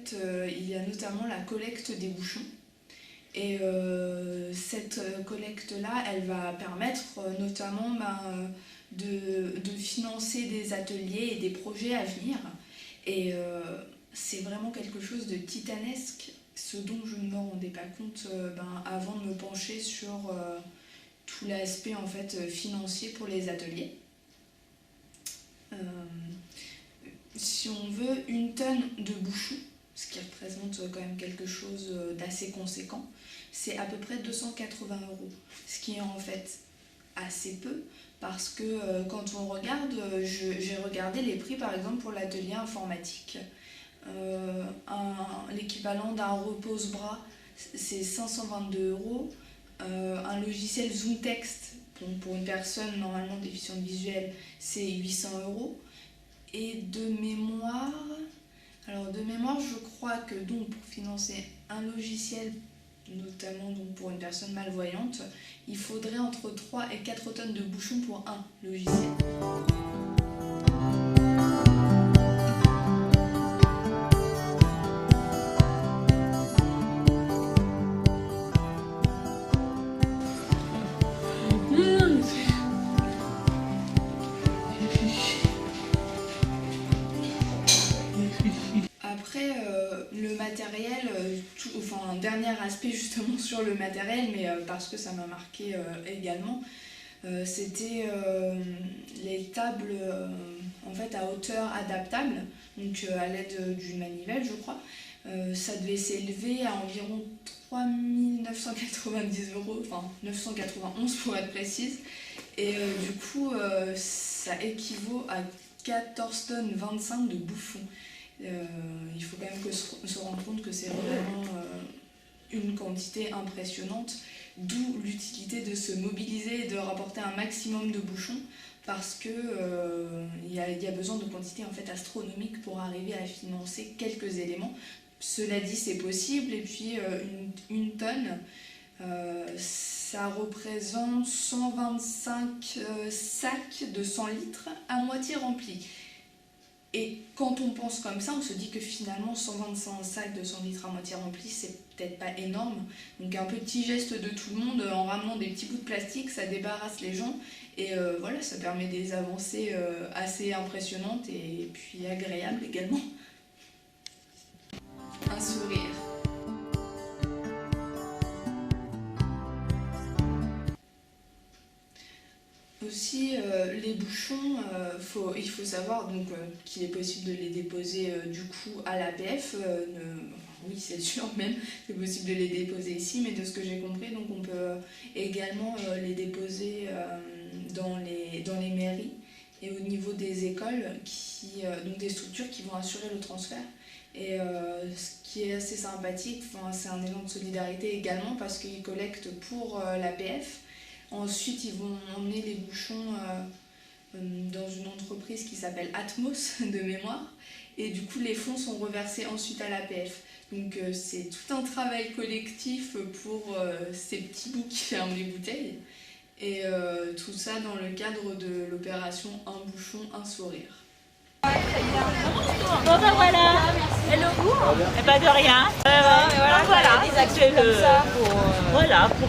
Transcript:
fait, il y a notamment la collecte des bouchons. Et cette collecte-là, elle va permettre notamment de financer des ateliers et des projets à venir. Et c'est vraiment quelque chose de titanesque, ce dont je ne me rendais pas compte avant de me pencher sur tout l'aspect en fait, financier pour les ateliers. Si on veut, 1 tonne de bouchons, ce qui représente quand même quelque chose d'assez conséquent, c'est à peu près 280 €, ce qui est en fait assez peu, parce que quand on regarde, j'ai regardé les prix par exemple pour l'atelier informatique. L'équivalent d'un repose-bras, c'est 522 €. Un logiciel ZoomText, pour une personne normalement déficiente visuelle, c'est 800 €. Et de mémoire, je crois que donc pour financer un logiciel, notamment donc pour une personne malvoyante, il faudrait entre 3 et 4 tonnes de bouchons pour un logiciel. Après, le matériel, dernier aspect justement sur le matériel, mais parce que ça m'a marqué également, c'était les tables en fait, à hauteur adaptable, donc à l'aide d'une manivelle je crois. Ça devait s'élever à environ 3 990 €, enfin 991 pour être précise, et du coup ça équivaut à 14 tonnes 25 de bouchons. Il faut quand même se rendre compte que c'est vraiment une quantité impressionnante, d'où l'utilité de se mobiliser et de rapporter un maximum de bouchons, parce que y a besoin de quantités en fait astronomiques pour arriver à financer quelques éléments. Cela dit, c'est possible, et puis une tonne, ça représente 125 sacs de 100 litres à moitié remplis. Et quand on pense comme ça, on se dit que finalement 125 sacs de 100 litres à moitié remplis, c'est peut-être pas énorme. Donc un petit geste de tout le monde en ramenant des petits bouts de plastique, ça débarrasse les gens. Et voilà, ça permet des avancées assez impressionnantes et puis agréables également. Un sourire. Aussi, les bouchons, il faut savoir qu'il est possible de les déposer du coup à l'APF. Oui, c'est sûr même, c'est possible de les déposer ici, mais de ce que j'ai compris, donc on peut également les déposer dans les mairies et au niveau des écoles, donc des structures qui vont assurer le transfert. Et ce qui est assez sympathique, c'est un élan de solidarité également, parce qu'ils collectent pour l'APF. Ensuite, ils vont emmener les bouchons dans une entreprise qui s'appelle Atmos, de mémoire. Et du coup, les fonds sont reversés ensuite à l'APF. Donc c'est tout un travail collectif pour ces petits bouts qui ferment les bouteilles. Et tout ça dans le cadre de l'opération Un bouchon, un sourire. Bon ben voilà, hello. Eh ben de rien. Voilà, des actions comme ça pour... Voilà, pour